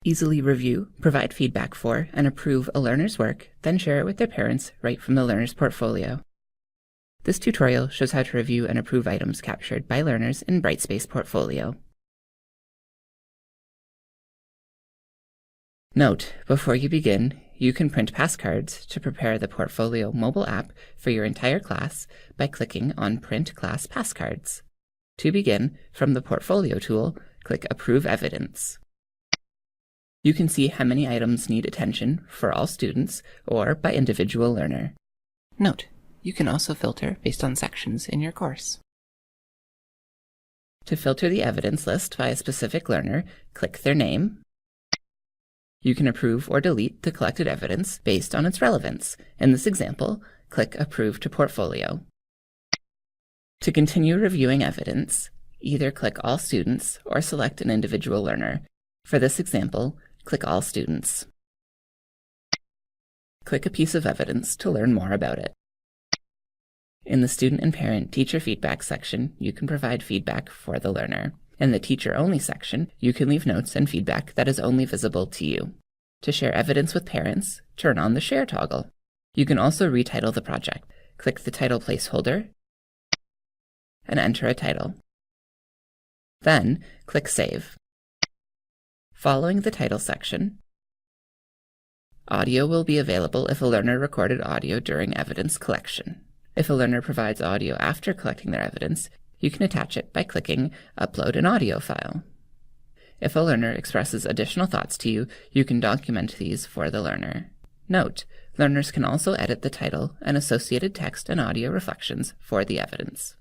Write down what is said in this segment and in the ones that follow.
Easily review, provide feedback for, and approve a learner's work, then share it with their parents right from the learner's portfolio. This tutorial shows how to review and approve items captured by learners in Brightspace portfolio. Note, before you begin, you can print pass cards to prepare the portfolio mobile app for your entire class by clicking on Print Class Pass Cards. To begin, from the Portfolio tool, click Approve Evidence. You can see how many items need attention for all students or by individual learner. Note, you can also filter based on sections in your course. To filter the evidence list by a specific learner, click their name. You can approve or delete the collected evidence based on its relevance. In this example, click Approve to Portfolio. To continue reviewing evidence, either click All Students or select an individual learner. For this example, click All Students. Click a piece of evidence to learn more about it. In the Student and Parent Teacher Feedback section, you can provide feedback for the learner. In the Teacher Only section, you can leave notes and feedback that is only visible to you. To share evidence with parents, turn on the Share toggle. You can also retitle the project. Click the title placeholder and enter a title. Then, click Save. Following the title section, audio will be available if a learner recorded audio during evidence collection. If a learner provides audio after collecting their evidence, you can attach it by clicking Upload an audio file. If a learner expresses additional thoughts to you, you can document these for the learner. Note, learners can also edit the title and associated text and audio reflections for the evidence.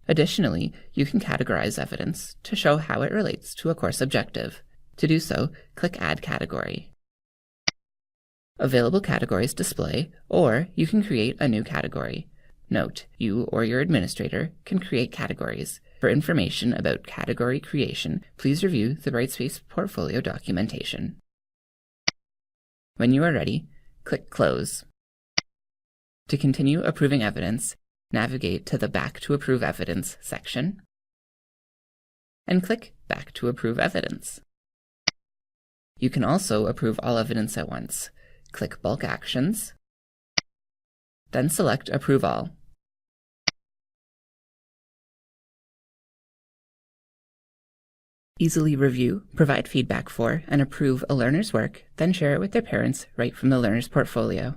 Additionally, you can categorize evidence to show how it relates to a course objective. To do so, click Add Category. Available categories display, or you can create a new category. Note, you or your administrator can create categories. For information about category creation, please review the Brightspace portfolio documentation. When you are ready, click Close. To continue approving evidence, navigate to the Back to Approve Evidence section and click Back to Approve Evidence. You can also approve all evidence at once. Click Bulk Actions, then select Approve All. Easily review, provide feedback for, and approve a learner's work, then share it with their parents right from the learner's portfolio.